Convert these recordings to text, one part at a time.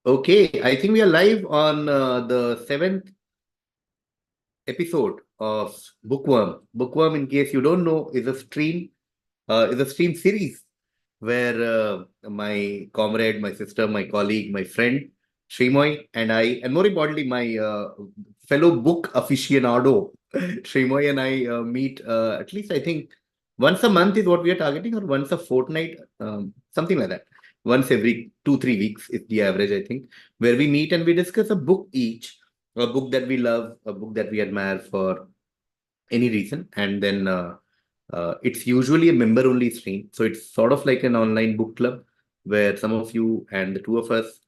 Okay, I think we are live on the seventh episode of Bookworm. Bookworm, in case you don't know, is a stream series where my comrade, my sister, my colleague, my friend Shreemayee and I, and more importantly, my fellow book aficionado Shreemayee and I meet at least I think once a month is what we are targeting, or once a fortnight, something like that. Once every 2-3 weeks is the average, I think, where we meet and we discuss a book each, a book that we love, a book that we admire for any reason, and then it's usually a member only stream, so it's sort of like an online book club where some of you and the two of us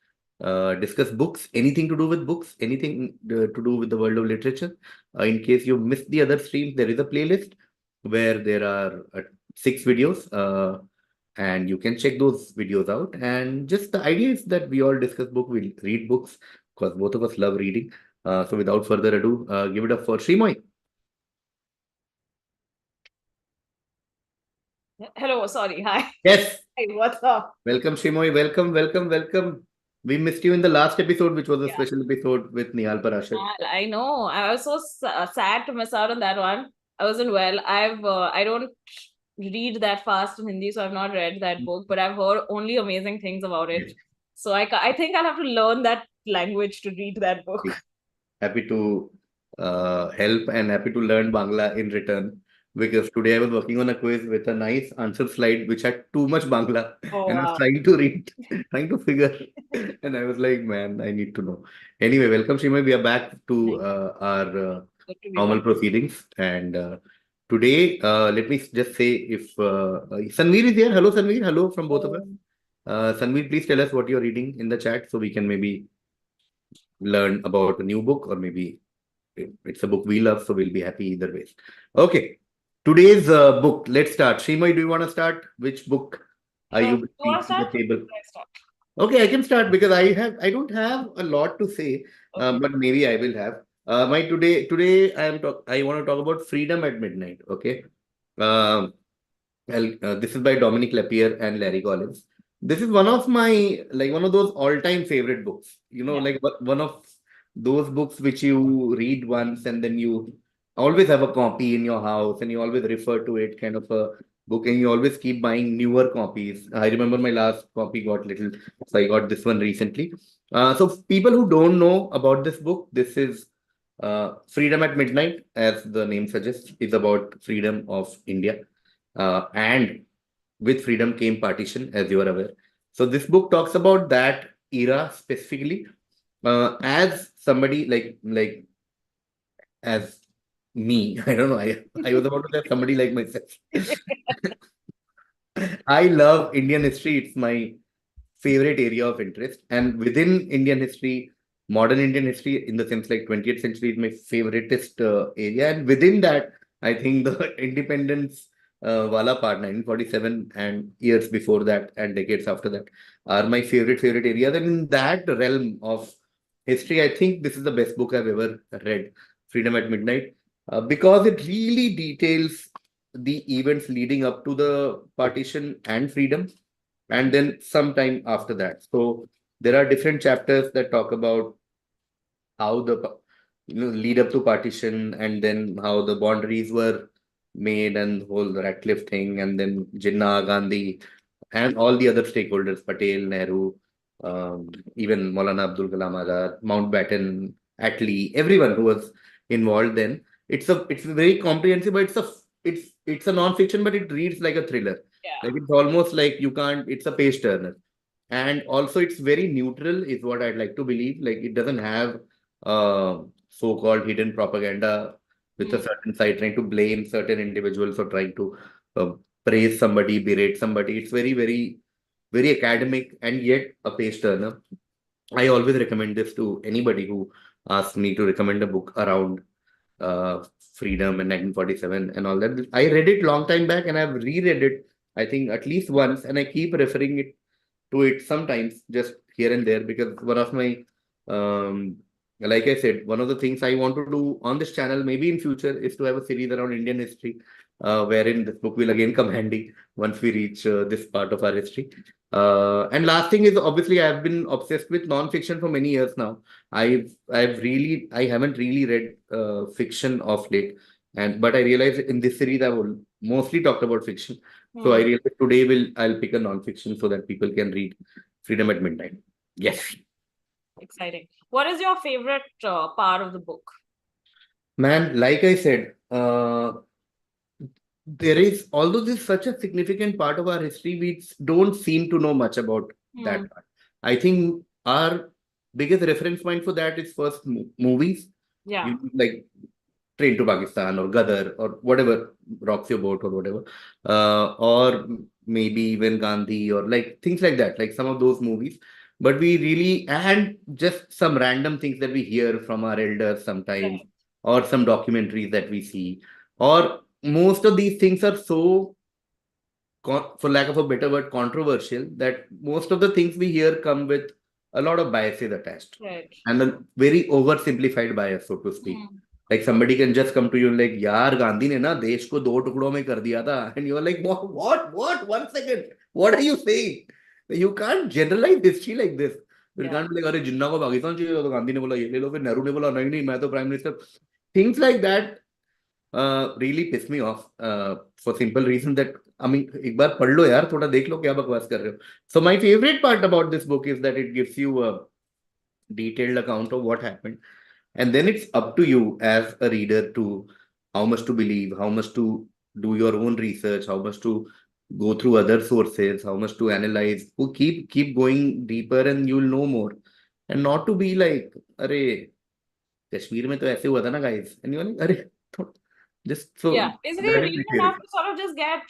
discuss books, anything to do with books, anything to do with the world of literature. In case you missed the other streams, there is a playlist where there are 6 videos, and you can check those videos out. And just the idea is that we all discuss book, we read books, because both of us love reading. So without further ado, give it up for Shreemoy. Hello, sorry. Hi. Yes. Hey, what's up? Welcome, Shimoy. Welcome, welcome, welcome. We missed you in the last episode, which was a Yeah, special episode with Nihal Parashar. I know. I was so sad to miss out on that one. I wasn't well. I don't read that fast in Hindi, so I've not read that book, but I've heard only amazing things about it. Yes. So I think I'll have to learn that language to read that book. Happy to help and happy to learn Bangla in return, because today I was working on a quiz with a nice answer slide which had too much Bangla, Oh and I was wow. trying to read, trying to figure, and I was like, man, I need to know. Anyway, welcome, Shimoy. We are back to Thank you. our Good to be normal back. proceedings, and today, let me just say if Sanveer is here. Hello, Sanveer. Hello from both of us. Um, Sanveer, please tell us what you're reading in the chat so we can maybe learn about a new book, or maybe it's a book we love, so we'll be happy either way. Okay, today's book. Let's start. Shreemoy, do you want to start? Which book are you you want bringing to to start? the table? Let's start. Okay, I can start because I don't have a lot to say, Okay. but maybe I will have. My today I want to talk about Freedom at Midnight. Okay. Um, this is by Dominique Lapierre and Larry Collins. This is one of my, like, one of those all-time favorite books. You know, Yeah. like one of those books which you read once and then you always have a copy in your house and you always refer to it, kind of a book, and you always keep buying newer copies. I remember my last copy got little, so I got this one recently. So people who don't know about this book, this is Freedom at Midnight, as the name suggests, is about freedom of India, and with freedom came partition, as you are aware. So this book talks about that era specifically. As somebody like as me, I don't know. I was about to say somebody like myself. I love Indian history. It's my favorite area of interest. And within Indian history, modern Indian history, in the sense like 20th century, is my favoriteest area. And within that, I think the independence wala part, 1947, and years before that, and decades after that, are my favorite areas. And in that realm of history, I think this is the best book I've ever read, Freedom at Midnight, because it really details the events leading up to the partition and freedom, and then sometime after that. So there are different chapters that talk about how lead up to partition, and then how the boundaries were made, and the whole Ratcliffe thing, and then Jinnah, Gandhi, and all the other stakeholders, Patel, Nehru, even Maulana Abdul Kalam Azad, Mountbatten, Attlee, everyone who was involved then. It's very comprehensive, but it's a non-fiction, but it reads like a thriller. Yeah. Like, it's almost like you can't, it's a page turner. And also it's very neutral, is what I'd like to believe. Like, it doesn't have so-called hidden propaganda with a Hmm. certain side trying to blame certain individuals or trying to uh, praise somebody, berate somebody. It's very academic and yet a page turner. I always recommend this to anybody who asks me to recommend a book around Freedom and 1947 and all that. I read it long time back and I've reread it, I think, at least once, and I keep referring it sometimes, just here and there, because one of my, um, like I said, one of the things I want to do on this channel, maybe in future, is to have a series around Indian history, wherein this book will again come handy once we reach this part of our history. And last thing is, obviously I've been obsessed with non-fiction for many years now. I haven't really read fiction of late, but I realized in this series I will mostly talked about fiction. So I Hmm. realized today I'll pick a non-fiction so that people can read Freedom at Midnight. Yes, Exciting. What is your favorite part of the book? man. Like I said, there is, although this is such a significant part of our history, we don't seem to know much about Hmm. that part. I think our biggest reference point for that is first movies, Yeah. like Train to Pakistan or Gadar or whatever, Rocks Your Boat or whatever, or maybe even Gandhi or like things like that, like some of those movies. But we really, and just some random things that we hear from our elders sometimes, Right. or some documentaries that we see, or most of these things are so, for lack of a better word, controversial, that most of the things we hear come with a lot of biases attached Right. and a very oversimplified bias, so to speak. Hmm. Like somebody can just come to you and like, यार गांधी ने ना देश को दो टुकड़ों में कर दिया था, and you're like, what? 1 second, what are you saying? You can't generalize history like this. You Yeah. can't be like, अरे जिन्ना को पाकिस्तान चाहिए तो गांधी ने बोला ये ले लो, फिर नेहरू ने बोला नहीं नहीं मैं तो prime minister. Things like that really piss me off for simple reason that I mean एक बार पढ़ लो यार, थोड़ा देख लो क्या बकवास कर रहे हो. So my favorite part about this book is that it gives you a detailed account of what happened, and then it's up to you as a reader to how much to believe, how much to do your own research, how much to go through other sources, how much to analyze. Keep going deeper and you'll know more, and not to be like अरे कश्मीर में तो ऐसे हुआ था ना guys, and you're like अरे just so Yeah. Basically, that is read my enough favorite. to sort of just get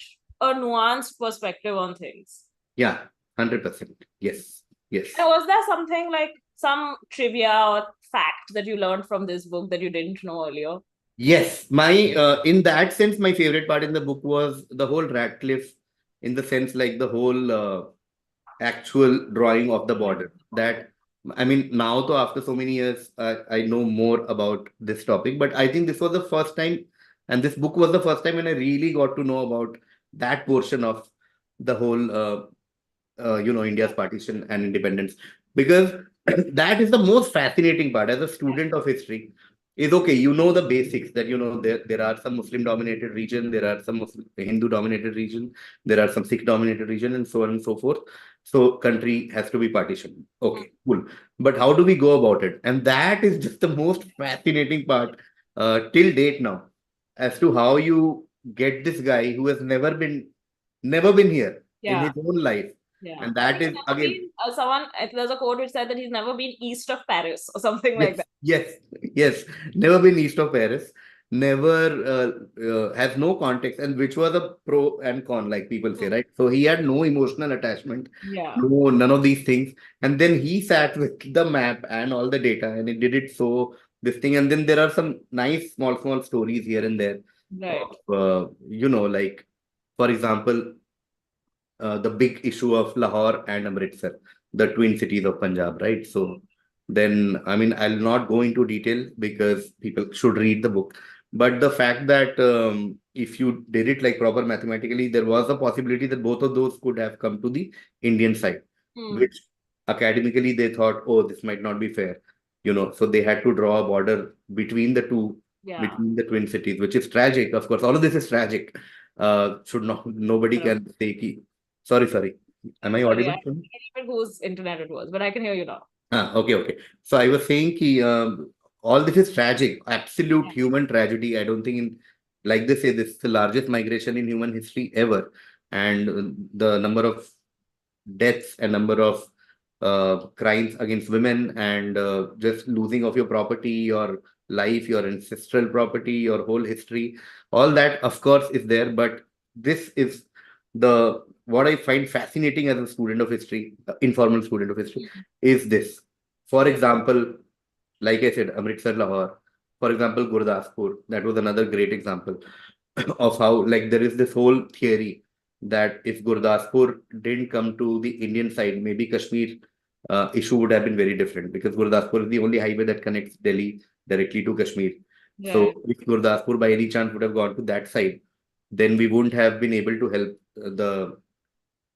a nuanced perspective on things. Yeah, 100%. Yes, yes. And was there something like some trivia or fact that you learned from this book that you didn't know earlier? Yes, my in that sense, my favorite part in the book was the whole Radcliffe, in the sense like the whole actual drawing of the border. That I mean, now though after so many years, I know more about this topic. But I think this was the first time, and this book was the first time when I really got to know about that portion of the whole India's partition and independence, because that is the most fascinating part as a student of history. Is okay, you know the basics that there are some Muslim dominated region, there are some Muslim, Hindu dominated region, there are some Sikh dominated region, and so on and so forth. So country has to be partitioned. Okay, cool. But how do we go about it? And that is just the most fascinating part till date now, as to how you get this guy who has never been here in Yeah. his own life. Yeah. And I that think is he's never again, been someone. There's a quote which said that he's never been east of Paris or something like yes, that. yes, yes, never been east of Paris, never has no context, and which was a pro and con, like people say, Hmm. right? So he had no emotional attachment, Yeah. no, none of these things. And then he sat with the map and all the data, and he did it so this thing. And then there are some nice small stories here and there Right. of, like, for example, the big issue of Lahore and Amritsar, the twin cities of Punjab, right? Hmm. So then, I mean, I'll not go into detail because people should read the book. But the fact that if you did it like proper mathematically, there was a possibility that both of those could have come to the Indian side, Hmm. which academically they thought, oh, this might not be fair, So they had to draw a border between the two, Yeah. between the twin cities, which is tragic. Of course, all of this is tragic. Should not nobody Sort of. can say ki, sorry. Am I Sorry, I audible? don't know whose internet it was, but I can hear you now. Okay. So I was saying ki, all this is tragic, absolute Yeah. human tragedy. I don't think like they say, this is the largest migration in human history ever. And the number of deaths and number of crimes against women and just losing of your property, your life, your ancestral property, your whole history, all that, of course, is there. But this is the what I find fascinating as a student of history, informal student of history, is this. For example, like I said, Amritsar, Lahore. For example, Gurdaspur. That was another great example of how, like, there is this whole theory that if Gurdaspur didn't come to the Indian side, maybe Kashmir issue would have been very different, because Gurdaspur is the only highway that connects Delhi directly to Kashmir. Right. So if Gurdaspur by any chance would have gone to that side, then we wouldn't have been able to help the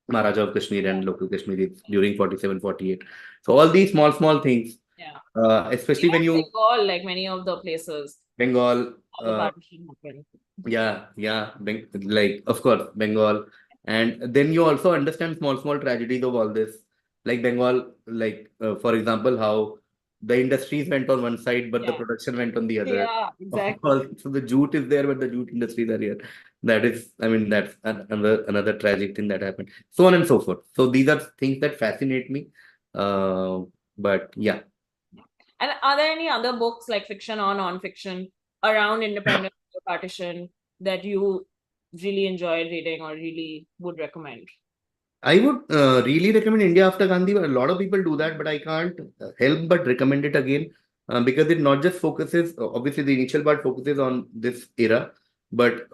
Maharaja of Kashmir and local Kashmiris during 47, 48. So all these small things, Yeah. especially when Even you Bengal, like many of the places, Bengal, the partition happened. like of course Bengal, and then you also understand small tragedies of all this, like Bengal, like for example, how the industries went on one side, but the Yeah. production went on the other. Yeah, Of exactly. course, so the jute is there, but the jute industries are here. That is, I mean, that's another tragic thing that happened. So on and so forth. So these are things that fascinate me. Uh, but yeah. And are there any other books like fiction or non-fiction around independence or partition that you really enjoyed reading or really would recommend? I would really recommend India After Gandhi. But a lot of people do that, but I can't help but recommend it again because it not just focuses, obviously, the initial part focuses on this era, but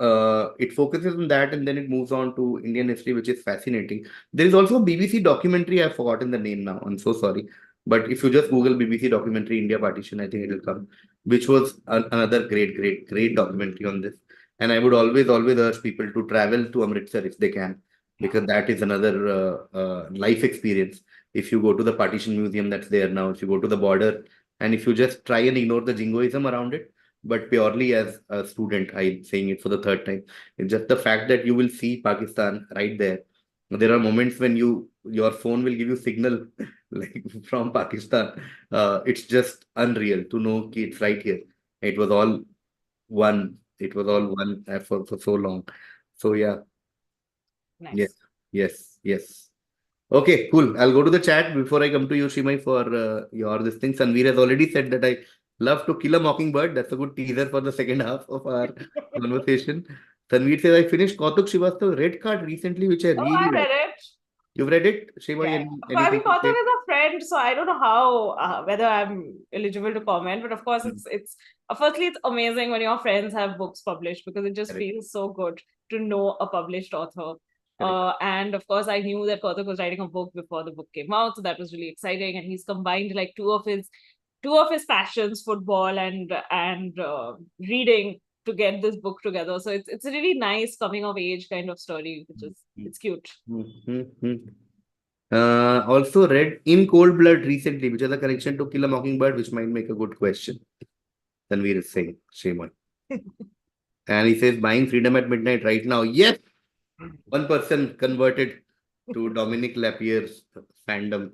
it focuses on that and then it moves on to Indian history, which is fascinating. There is also a BBC documentary. I've forgotten the name now. I'm so sorry. But if you just Google BBC documentary India Partition, I think it will come, which was another great documentary on this. And I would always urge people to travel to Amritsar if they can, because that is another life experience. If you go to the partition museum that's there now, if you go to the border, and if you just try and ignore the jingoism around it, but purely as a student, I'm saying it for the third time, it's just the fact that you will see Pakistan right there. There are moments when your phone will give you signal like from Pakistan. It's just unreal to know ki it's right here. It was all one. It was all one for so long. So yeah. Yes, Nice. yes. Okay, cool. I'll go to the chat before I come to you, Shimai, for your this thing. Sanveer has already said that I love to kill a mockingbird. That's a good teaser for the second half of our conversation. Sanveer says, I finished Kautuk Srivastava Red Card recently, which I Oh, really I like. read it. You've read it, Shimai? Yeah. I Anything mean, to Kautuk say? is a friend, so I don't know how whether I'm eligible to comment. But of course, Hmm, it's firstly it's amazing when your friends have books published because it just correct, feels so good to know a published author. correct. And of course, I knew that Kautuk was writing a book before the book came out, so that was really exciting. And he's combined like two of his passions, football and reading, to get this book together. So it's a really nice coming of age kind of story, which is Hmm, it's cute. hmm, hmm, hmm. Also read In Cold Blood recently, which has a connection to Kill a Mockingbird, which might make a good question. Tanveer is saying, Shimai. And he says, buying freedom at midnight right now. Yes, one person converted to Dominique Lapierre's fandom.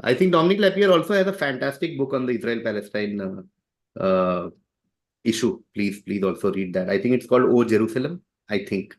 I think Dominique Lapierre also has a fantastic book on the Israel-Palestine issue. Please also read that. I think it's called O Jerusalem, I think,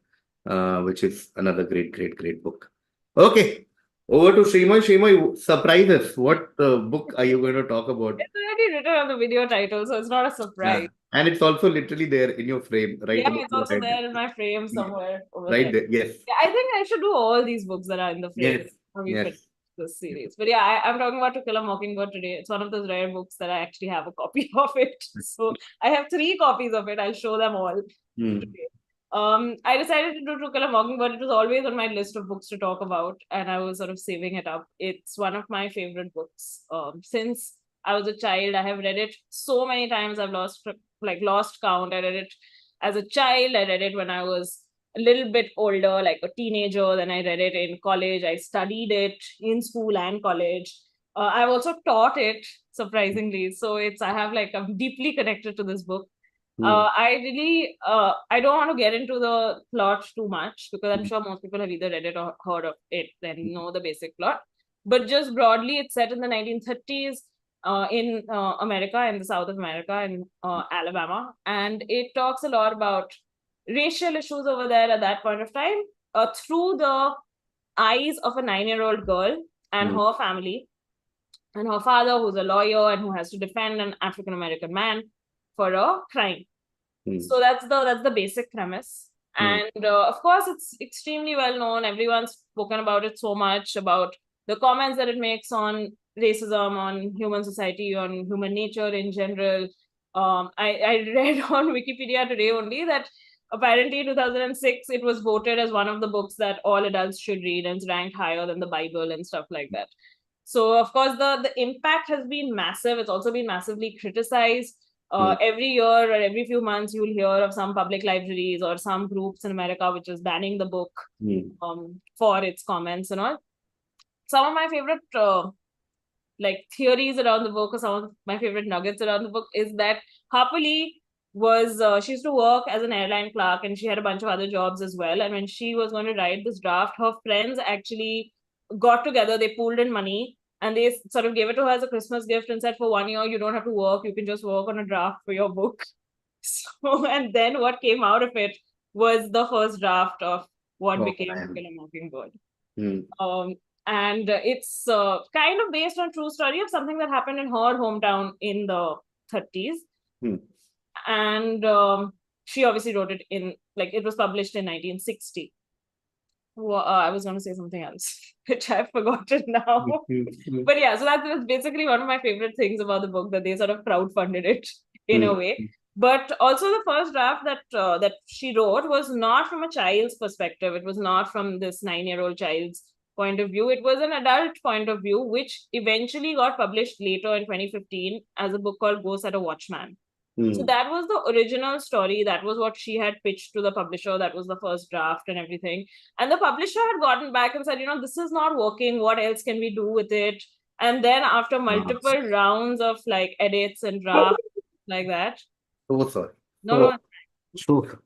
which is another great book. Okay, over to Shreemayee. Shreemayee, surprise us. What book are you going to talk about? It's already written on the video title, so it's not a Yeah. surprise. And it's also literally there in your frame, right Yeah, above it's your also head. there in my frame somewhere over Right there. there. Yes. Yeah, I think I should do all these books that are in the frame Yes. when we finish Yes. this series. But yeah, I'm talking about To Kill a Mockingbird today. It's one of those rare books that I actually have a copy of it. So I have 3 copies of it. I'll show them all Hmm. today. I decided to do To Kill a Mockingbird. It was always on my list of books to talk about, and I was sort of saving it up. It's one of my favorite books. Since I was a child, I have read it so many times. I've lost count. I read it as a child. I read it when I was a little bit older, like a teenager. Then I read it in college. I studied it in school and college. I've also taught it, surprisingly. So I'm deeply connected to this book. Hmm. I don't want to get into the plot too much because I'm Hmm. sure most people have either read it or heard of it and know the basic plot. But just broadly, it's set in the 1930s in America, in the South of America, in Alabama. And it talks a lot about racial issues over there at that point of time through the eyes of a 9-year-old girl and Hmm. her family, and her father, who's a lawyer and who has to defend an African American man for a crime. Hmm. So that's the basic premise. Hmm. And of course, it's extremely well known. Everyone's spoken about it so much, about the comments that it makes on racism, on human society, on human nature in general. I read on Wikipedia today only that apparently in 2006 it was voted as one of the books that all adults should read, and it's ranked higher than the Bible and stuff like that. So of course the impact has been massive. It's also been massively criticized. Every year or every few months, you'll hear of some public libraries or some groups in America which is banning the book for its comments and all. Some of my favorite theories around the book, or some of my favorite nuggets around the book, is that Harper Lee was she used to work as an airline clerk, and she had a bunch of other jobs as well. And when she was going to write this draft, her friends actually got together, they pooled in money, and they sort of gave it to her as a Christmas gift and said, for 1 year you don't have to work, you can just work on a draft for your book. So, and then what came out of it was the first draft of what became To Kill a Mockingbird. And it's kind of based on true story of something that happened in her hometown in the 30s. And she obviously wrote it in, it was published in 1960. Well, I was going to say something else, which I've forgotten now. But yeah, so that's basically one of my favorite things about the book, that they sort of crowdfunded it in a way. But also the first draft that she wrote was not from a child's perspective. It was not from this 9-year-old child's point of view. It was an adult point of view, which eventually got published later in 2015 as a book called Go Set a Watchman. So that was the original story. That was what she had pitched to the publisher. That was the first draft and everything. And the publisher had gotten back and said, this is not working. What else can we do with it? And then after multiple rounds of edits and drafts like that. Oh, sorry. No. Sure.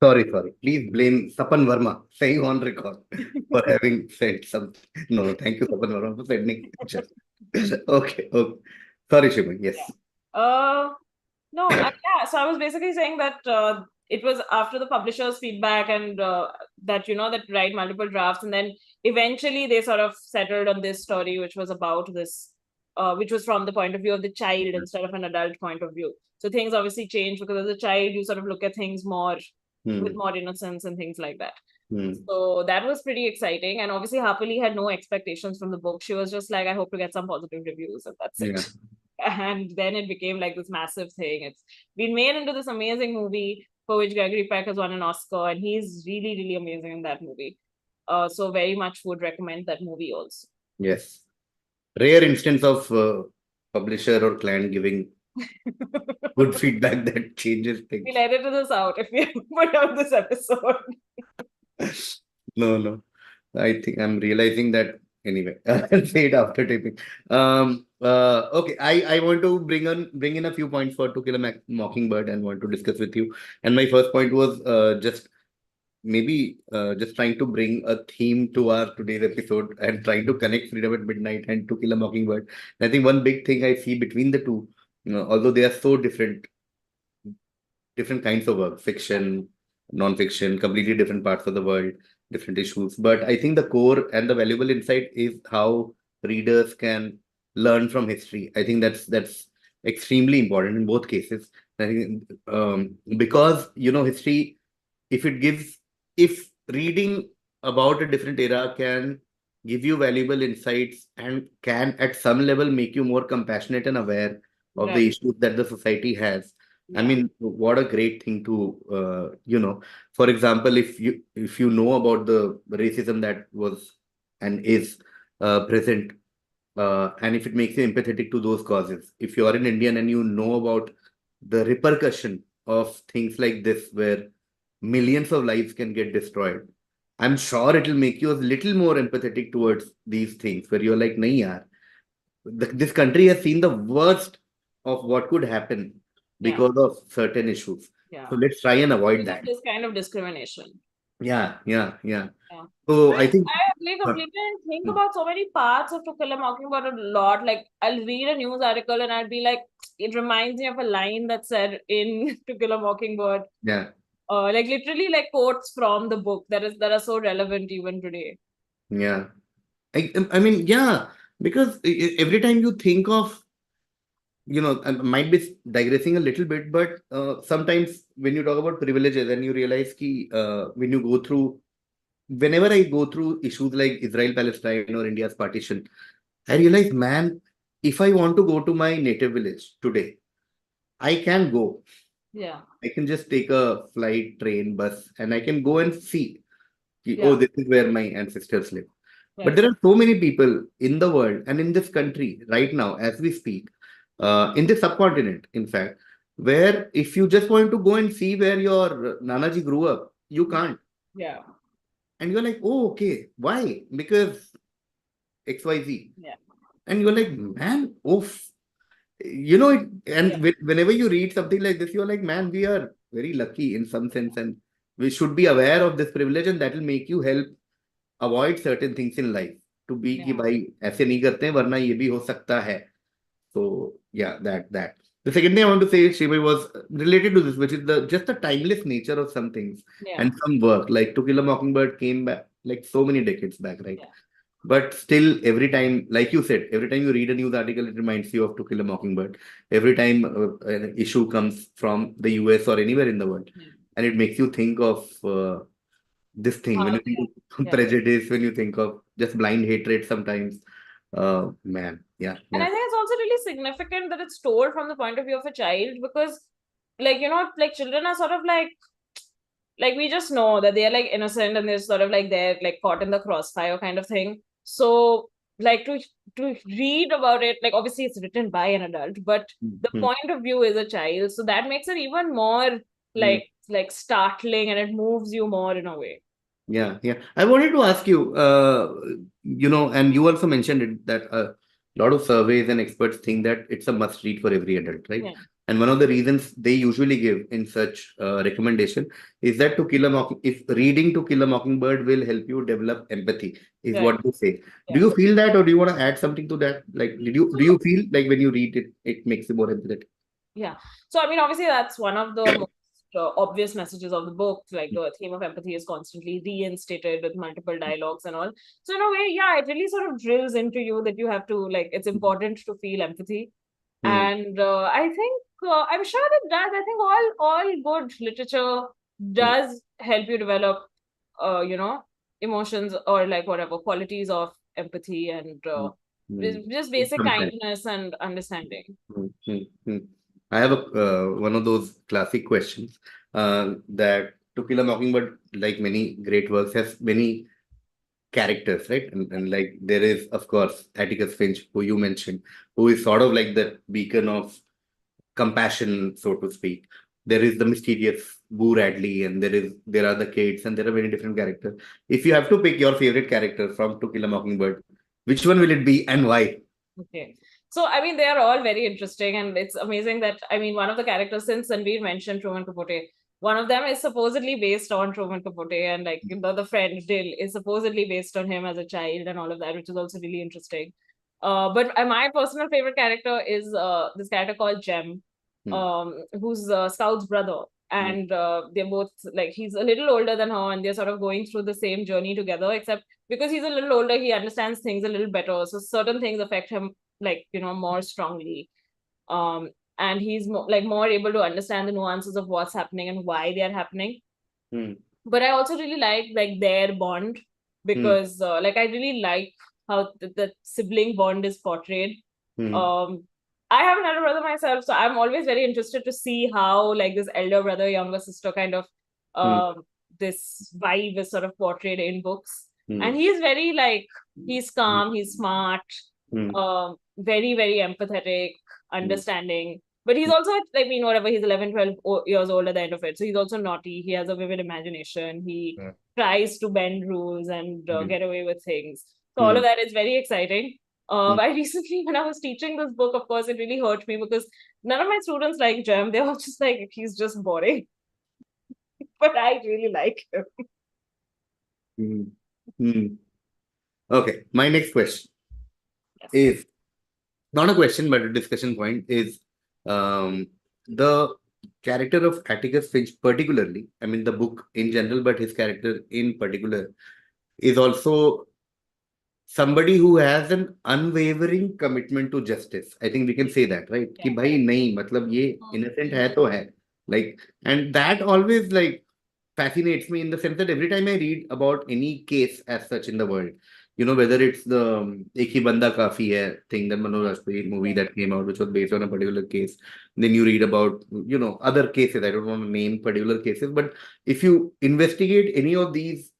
Sorry. Please blame Sapan Verma, saying on record, for having said something. No, thank you, Sapan Verma, for sending pictures. Okay. Sorry, Shreemayee. Yes. No, yeah. So I was basically saying that it was after the publisher's feedback and that write multiple drafts, and then eventually they sort of settled on this story, which was about this, which was from the point of view of the child instead of an adult point of view. So things obviously change, because as a child you sort of look at things more with more innocence and things like that. So that was pretty exciting. And obviously Harper Lee had no expectations from the book. She was just like, I hope to get some positive reviews, and that's it. And then it became this massive thing. It's been made into this amazing movie for which Gregory Peck has won an Oscar, and he's really, really amazing in that movie. So very much would recommend that movie also. Yes. Rare instance of publisher or client giving good feedback that changes things. We'll edit this out if we put out this episode. No. I think I'm realizing that anyway. I'll say it after taping. Okay. I want to bring in a few points for To Kill a Mockingbird and want to discuss with you. And my first point was just trying to bring a theme to our today's episode and trying to connect Freedom at Midnight and To Kill a Mockingbird. And I think one big thing I see between the two, although they are so different kinds of work, fiction, non-fiction, completely different parts of the world, different issues. But I think the core and the valuable insight is how readers can learn from history. I think that's extremely important in both cases. I think because history, if reading about a different era can give you valuable insights and can at some level make you more compassionate and aware of the issues that the society has. I mean, what a great thing to, for example, if you know about the racism that was and is present, and if it makes you empathetic to those causes, if you are an Indian and you know about the repercussion of things like this, where millions of lives can get destroyed, I'm sure it will make you a little more empathetic towards these things, where you're like, nahi yaar, this country has seen the worst of what could happen because of certain issues. So let's try and avoid that. This kind of discrimination. Yeah. So I think I agree completely and think about so many parts of To Kill a Mockingbird a lot. I'll read a news article and I'll be like, it reminds me of a line that's said in To Kill a Mockingbird. Yeah. Literally quotes from the book that are so relevant even today. Yeah. I mean, yeah. Because every time you think of, I might be digressing a little bit, but sometimes when you talk about privileges and you realize ki, when you go through, whenever I go through issues like Israel Palestine or India's partition, I realize, man, if I want to go to my native village today, I can go. Yeah. I can just take a flight, train, bus, and I can go and see, ki, oh, Yeah. this is where my ancestors live. But Right. there are so many people in the world and in this country right now, as we speak, in this subcontinent, in fact, where if you just want to go and see where your Nanaji grew up, you can't. Yeah. And you're like, oh, okay. Why? Because XYZ. Yeah. And you're like, man, oof. Yeah. Whenever you read something like this, you're like, man, we are very lucky in some sense. And we should be aware of this privilege, and that will make you help avoid certain things in life. To be कि Yeah. भाई ऐसे नहीं करते हैं वरना ये भी हो सकता है. So yeah, that. The second thing I want to say, Shreemayee, was related to this, which is the just the timeless nature of some things Yeah. and some work. Like To Kill a Mockingbird came back like so many decades back, right? Yeah. But still, every time, like you said, every time you read a news article, it reminds you of To Kill a Mockingbird. Every time an issue comes from the US or anywhere in the world, Yeah. and it makes you think of this thing. When you think of Yeah. prejudice, when you think of just blind hatred sometimes, man, yeah, And I yeah. think it's also really significant that it's told from the point of view of a child because, like children are sort of like we just know that they're like innocent and they're sort of like they're like caught in the crossfire kind of thing. So like to read about it, like obviously it's written by an adult, but the Mm, point of view is a child. So that makes it even more mm. like startling and it moves you more in a way. Yeah, yeah. I wanted to ask you, and you also mentioned it that a lot of surveys and experts think that it's a must read for every adult, right? Yeah. And one of the reasons they usually give in such recommendation is that if reading To Kill a Mockingbird will help you develop empathy, is Right. what they say. Do Yeah. you feel that, or do you want to add something to that? Like, do you feel like when you read it, it makes you more empathetic? Yeah. So, I mean, obviously, that's one of the most obvious messages of the book. Like, the theme of empathy is constantly reinstated with multiple dialogues and all. So, in a way, yeah, it really sort of drills into you that you have to, like, it's important to feel empathy. Mm, And I think, I'm sure it does. I think all good literature mm, does help you develop, you know, emotions or like whatever qualities of empathy and mm, mm. just basic Sometimes. kindness and understanding. Hmm, hmm, hmm. I have one of those classic questions that To Kill a Mockingbird, like many great works, has many characters, right? And like there is, of course, Atticus Finch, who you mentioned, who is sort of like the beacon of compassion, so to speak. There is the mysterious Boo Radley, and there are the kids, and there are many different characters. If you have to pick your favorite character from To Kill a Mockingbird, which one will it be and why? Okay. So, I mean, they are all very interesting, and it's amazing that, I mean, one of the characters, since Sanveer mentioned Truman Capote, one of them is supposedly based on Truman Capote, and like the friend Dill is supposedly based on him as a child, and all of that, which is also really interesting. But my personal favorite character is this character called Jem, Hmm, who's Scout's brother. hmm, And they're both like he's a little older than her, and they're sort of going through the same journey together, except because he's a little older, he understands things a little better. So certain things affect him like more strongly. Um, and he's more able to understand the nuances of what's happening and why they are happening. hmm, But I also really like their bond hmm, because like I really like how the sibling bond is portrayed. hmm, Um, I have an elder brother myself, so I'm always very interested to see how like this elder brother, younger sister kind of hmm, this vibe is sort of portrayed in books. hmm. And he's very like he's calm, he's smart, Hmm. very, very empathetic, Mm, understanding. But he's also, I mean, whatever, he's 11, 12 years old at the end of it. So he's also naughty. He has a vivid imagination. He yeah. tries to bend rules and Mm, get away with things. So all of mm, that is very exciting. mm. I recently, when I was teaching this book, of course, it really hurt me because none of my students like Jem. They were just like, he's just boring. But I really like him. Mm, mm. Okay, my next question Yes. is not a question but a discussion point is the character of Atticus Finch particularly, I mean the book in general, but his character in particular is also somebody who has an unwavering commitment to justice. I think we can say that, right? कि Yeah. भाई नहीं मतलब ये innocent Mm. है तो है. Like, and that always like fascinates me in the sense that every time I read about any case as such in the world, whether it's the Ek Hi Banda Kafi Hai thing, that Manoj Rajpuri movie Yeah. that came out, which was based on a particular case. Then you read about, other cases. I don't want to name particular cases, but if you investigate any of these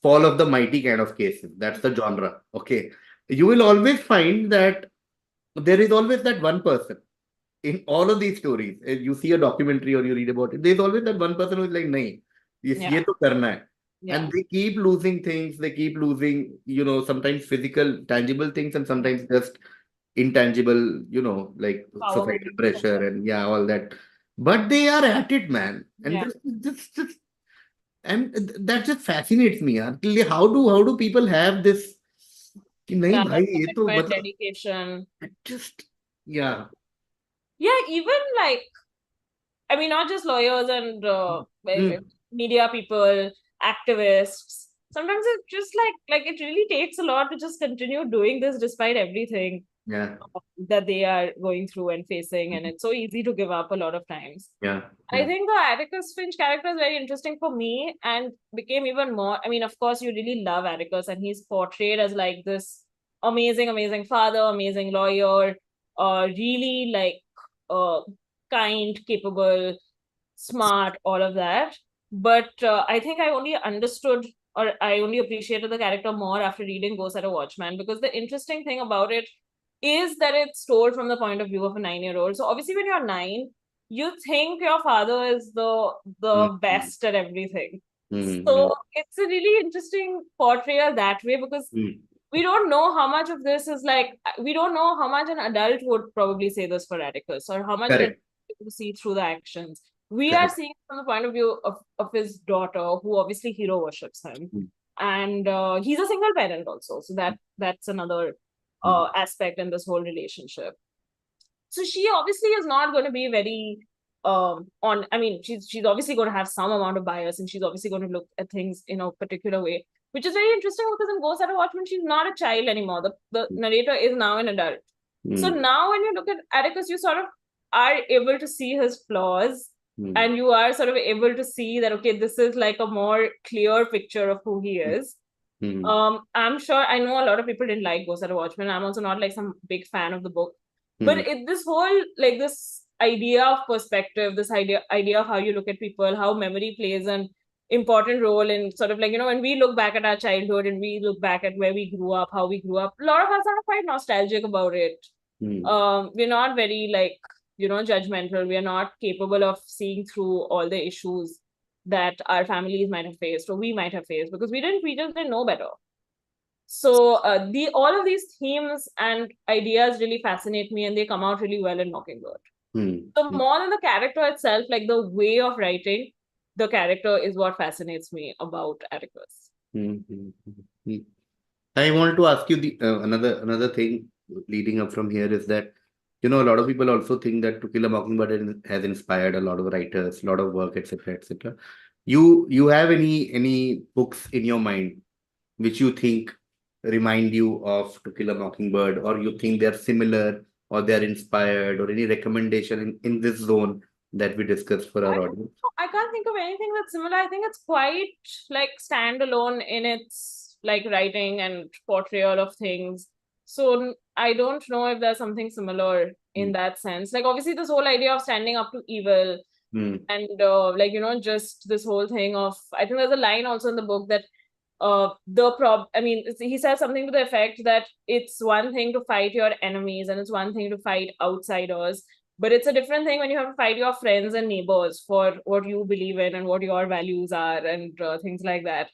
fall of the mighty kind of cases, that's the genre. Okay. You will always find that there is always that one person in all of these stories. If you see a documentary or you read about it, there's always that one person who is like, nahi, Yeah. ye to karna hai. Yeah. And they keep losing things, they keep losing, sometimes physical, tangible things, and sometimes just intangible, like Power societal moves. pressure and yeah, all that. But they are at it, man. And Yeah. just and that just fascinates me. Yaar. कि how do people have this? कि नहीं Kind भाई of ये तो commitment, मतलब dedication. just yeah. Yeah, even like, I mean, not just lawyers and Hmm. media people, activists. Sometimes it's just like it really takes a lot to just continue doing this despite everything Yeah. that they are going through and facing, and it's so easy to give up a lot of times. Yeah. I Yeah. think the Atticus Finch character is very interesting for me and became even more. I mean, of course, you really love Atticus, and he's portrayed as like this amazing, amazing father, amazing lawyer, really like uh, kind, capable, smart, all of that. But I think I only understood or I only appreciated the character more after reading Ghost at a Watchman, because the interesting thing about it is that it's told from the point of view of a 9-year-old. So obviously, when you're 9, you think your father is the Mm-hmm. best at everything. Mm-hmm. So it's a really interesting portrayal that way, because we don't know how much of this is like, we don't know how much an adult would probably say this for Atticus, or how much an adult Correct. would see through the actions. We are Correct. seeing from the point of view of his daughter, who obviously hero worships him. And he's a single parent also. So that's another Mm-hmm. aspect in this whole relationship. So she obviously is not going to be very on, I mean, she's obviously going to have some amount of bias, and she's obviously going to look at things in a particular way, which is very interesting, because in Ghost at a Watchman, she's not a child anymore. The narrator is now an adult. So Mm-hmm. now when you look at Atticus, you sort of are able to see his flaws, and you are sort of able to see that, okay, this is like a more clear picture of who he is. Mm-hmm. I'm sure, I know a lot of people didn't like Ghost at a Watchman. I'm also not like some big fan of the book, but this whole like this idea of perspective, this idea of how you look at people, how memory plays an important role in sort of like, when we look back at our childhood and we look back at where we grew up, how we grew up, a lot of us are quite nostalgic about it. We're not very like, judgmental. We are not capable of seeing through all the issues that our families might have faced or we might have faced, because we just didn't know better. So the all of these themes and ideas really fascinate me, and they come out really well in Mockingbird. So Mm-hmm. more than the character itself, like the way of writing the character is what fascinates me about Atticus. Mm-hmm. I want to ask you the another thing leading up from here is that a lot of people also think that To Kill a Mockingbird has inspired a lot of writers, a lot of work, etc., etc. You have any books in your mind which you think remind you of To Kill a Mockingbird, or you think they're similar or they're inspired, or any recommendation in this zone that we discussed for our audience? I can't think of anything that's similar. I think it's quite like standalone in its like writing and portrayal of things. So I don't know if there's something similar in that sense. Like obviously this whole idea of standing up to evil, Mm, and like just this whole thing of, I think there's a line also in the book that I mean, he says something to the effect that it's one thing to fight your enemies and it's one thing to fight outsiders, but it's a different thing when you have to fight your friends and neighbors for what you believe in and what your values are, and things like that.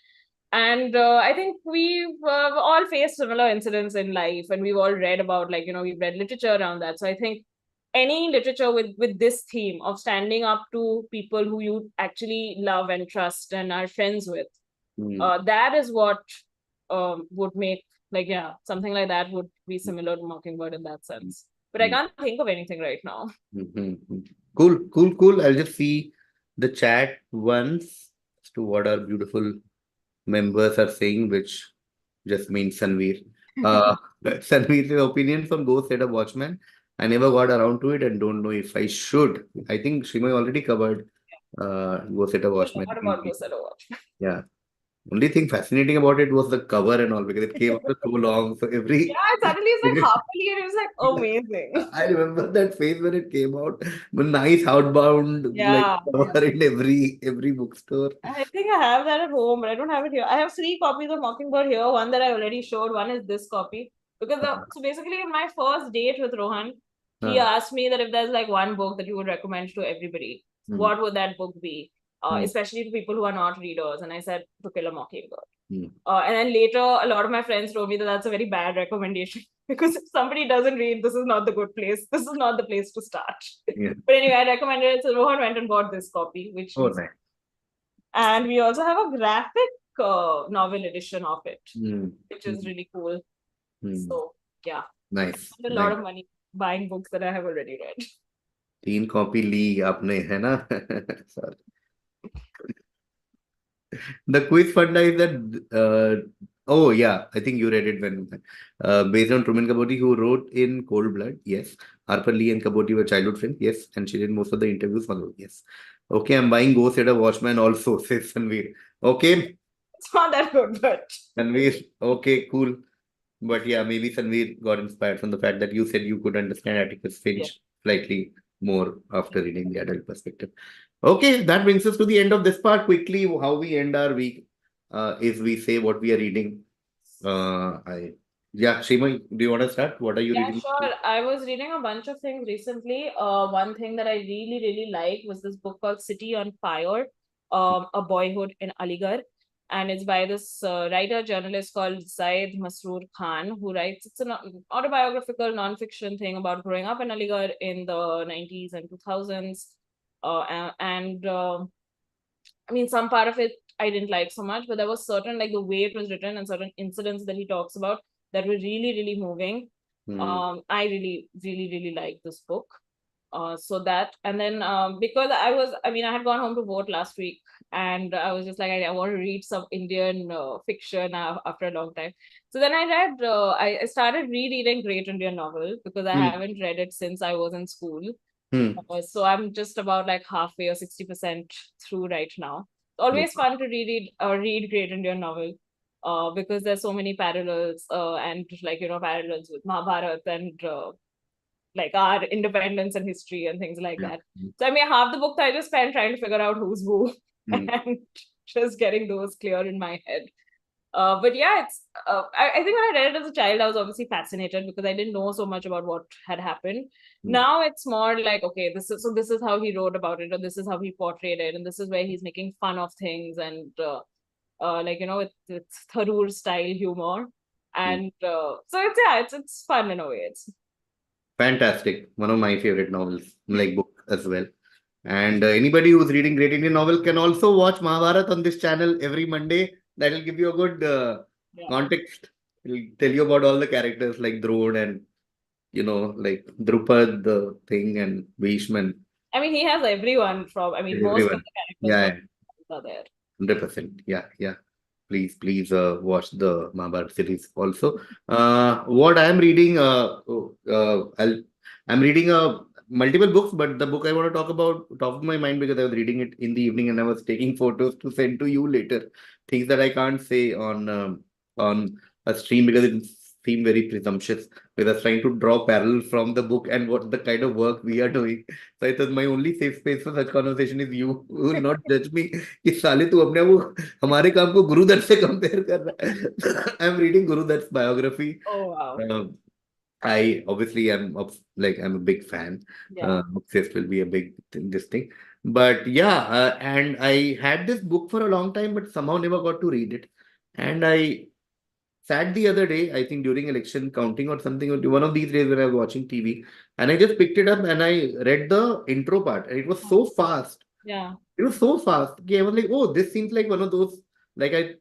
And I think we've all faced similar incidents in life, and we've all read about, like, we've read literature around that. So I think any literature with this theme of standing up to people who you actually love and trust and are friends with, mm, that is what would make, like, yeah, something like that would be similar to Mockingbird in that sense. But I mm. can't think of anything right now. Mm-hmm. Cool, cool, cool. I'll just see the chat once as to what our beautiful members are saying, which just means Sanveer. Uh, Sanveer's opinions on Ghost Set of Watchmen. I never got around to it and don't know if I should. I think Shreemayee already covered Ghost Set of A Watchmen. lot about Go Set Watch. Yeah. Only thing fascinating about it was the cover and all because it came after so long. So Yeah, suddenly it's like every Harper Lee and it was like amazing. I remember that phase when it came out. With nice outbound like Yeah. cover in every bookstore. I think I have that at home, but I don't have it here. I have 3 copies of Mockingbird here. One that I already showed. One is this copy. Because so basically, in my first date with Rohan, he Uh, asked me that if there's like one book that you would recommend to everybody, hmm, what would that book be? hmm, Especially to people who are not readers. And I said, To Kill a Mockingbird. hmm. And then later, a lot of my friends told me that that's a very bad recommendation because if somebody doesn't read, this is not the good place. This is not the place to start. Yeah. But anyway, I recommended it. So Rohan went and bought this copy, which Oh, he's nice. and we also have a graphic novel edition of it, Hmm, which is hmm, really cool. hmm. So yeah, Nice. spent a lot Nice. of money buying books that I have already read. 3 copy ली आपने है ना? Sorry. The quiz funda is that oh yeah, I think you read it when based on Truman Capote who wrote in Cold Blood. Yes. Harper Lee and Capote were childhood friends. Yes. And she did most of the interviews for. Yes. Okay, I'm buying Ghost at a Watchman also, says Sanveer. Okay, It's not that good, but Sanveer. Okay, cool. But yeah, maybe Sanveer got inspired from the fact that you said you could understand Atticus yeah. Finch slightly more after reading the adult perspective. Okay, that brings us to the end of this part. Quickly, how we end our week is we say what we are reading. I Yeah, Shreemayee, do you want to start? What are you Yeah, reading? sure. I was reading a bunch of things recently. One thing that I really, really liked was this book called City on Fire, A Boyhood in Aligarh. And it's by this writer journalist called Zaid Masroor Khan, who writes, it's an autobiographical nonfiction thing about growing up in Aligarh in the 90s and 2000s. I mean, some part of it I didn't like so much, but there was certain, like the way it was written and certain incidents that he talks about that were really, really moving. Hmm. I really, really, really like this book. So that, and then because I had gone home to vote last week, and I was just like, I want to read some Indian fiction now after a long time. So then I started rereading Great Indian Novel because I Hmm. haven't read it since I was in school. Hmm. So I'm just about like halfway or 60% through right now. It's always fun to read Great Indian Novel because there's so many parallels and like, parallels with Mahabharata and like our independence and history and things like Yeah. that. So I mean, half the book I just spent trying to figure out who's who Hmm. and just getting those clear in my head. But yeah, it's. I think when I read it as a child, I was obviously fascinated because I didn't know so much about what had happened. Hmm. Now it's more like, okay, this is how he wrote about it, or this is how he portrayed it, and this is where he's making fun of things and like with Tharoor style humor, Hmm. and so it's fun in a way. It's Fantastic. One of my favorite novels, like book as well. And anybody who's reading Great Indian Novel can also watch Mahabharata on this channel every Monday. That will give you a good yeah. context. It'll tell you about all the characters like Drone and, like Drupad, the thing, and Bhishman, I mean, he has everyone from. I mean, most of everyone. the characters Yeah, from yeah. are there. 100%. Yeah, yeah. Please watch the Mahabharata series also. What I'm reading, I'm reading multiple books, but the book I want to talk about, top of my mind, because I was reading it in the evening and I was taking photos to send to you later. Things that I can't say on a stream because it seemed very presumptuous. Because I was trying to draw parallel from the book and what the kind of work we are doing. So I thought my only safe space for such conversation is you. You will not judge me कि साले तू अपने वो हमारे काम को गुरुदत्त से compare कर रहा है. I'm reading Gurudatt's biography. Oh wow. I obviously I'm a big fan. Yeah. Obsessed will be a big this thing. But yeah, and I had this book for a long time, but somehow never got to read it. And I sat the other day, I think during election counting or something, or one of these days when I was watching TV, and I just picked it up and I read the intro part, and it was so fast. Yeah. It was so fast. Okay, I was like, oh, this seems like one of those, like I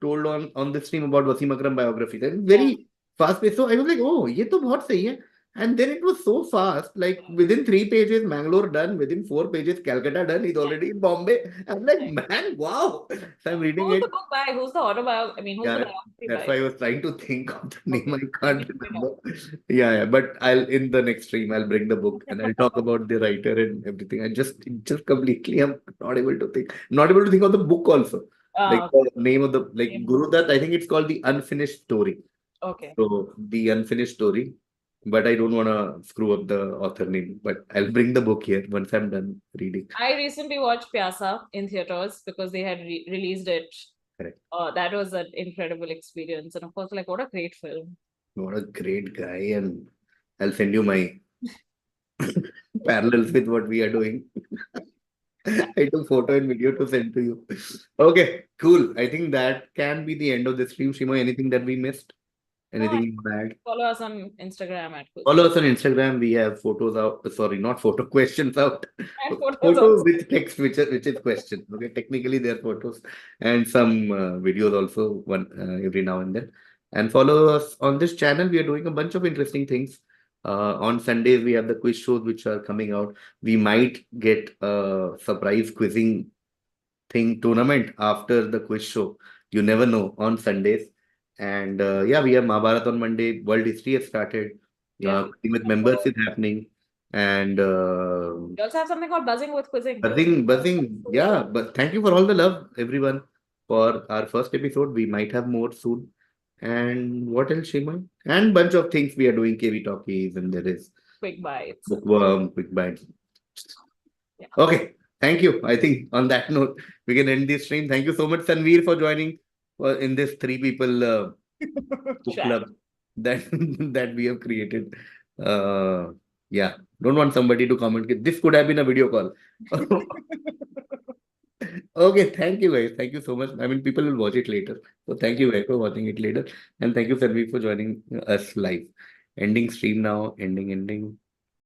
told on the stream about Wasim Akram biography. That Yeah. very fast paced. So I was like, oh, ये तो बहुत सही है. And then it was so fast, like within 3 pages, Mangalore done, within 4 pages, Calcutta done. He's already in Bombay. I'm like, man, wow. So I'm reading Who's the it. book by? Who's the autobiography? I mean, who's the Yeah, biography that's by? why I was trying to think of the name. Okay, I let can't me look it remember. Yeah, but I'll in the next stream I'll bring the book and I'll up. talk about the writer and everything. I just completely am not able to think. Not able to think of the book also. Like Uh, the name of the like name. Guru Dutt, I think it's called The Unfinished Story. Okay. So The Unfinished Story. But I don't want to screw up the author name. But I'll bring the book here once I'm done reading. I recently watched Pyasa in theaters because they had released it. Correct. That was an incredible experience. And of course, like, what a great film. What a great guy. And I'll send you my parallels with what we are doing. I took photo and video to send to you. Okay, cool. I think that can be the end of the stream. Shimo, anything that we missed? No, Anything you want to add? follow us on Instagram at Follow us on Instagram. We have photos out. Sorry, not photo, questions out. and photos Photos also. with text, which is question. Okay, technically they're photos and some videos also one every now and then. And follow us on this channel. We are doing a bunch of interesting things. On Sundays we have the quiz shows which are coming out. We might get a surprise quizzing thing tournament after the quiz show. You never know on Sundays. And yeah, we have Mahabharat on Monday. World history has started. Yes. Cooking with members is happening. And We also have something called Buzzing with Quizzing. buzzing. Yeah, but thank you for all the love, everyone, for our first episode. We might have more soon. And what else, Shima? And bunch of things we are doing, KV Talkies, and there is Quick bites. bookworm, quick bites. Yeah. Okay, thank you. I think on that note, we can end this stream. Thank you so much, Sanveer, for joining in this three people book Chat. club that that we have created. Yeah, don't want somebody to comment. This could have been a video call. Okay, thank you guys. Thank you so much. I mean, people will watch it later. So thank you guys for watching it later. And thank you, Sanveer, for joining us live. Ending stream now. Ending.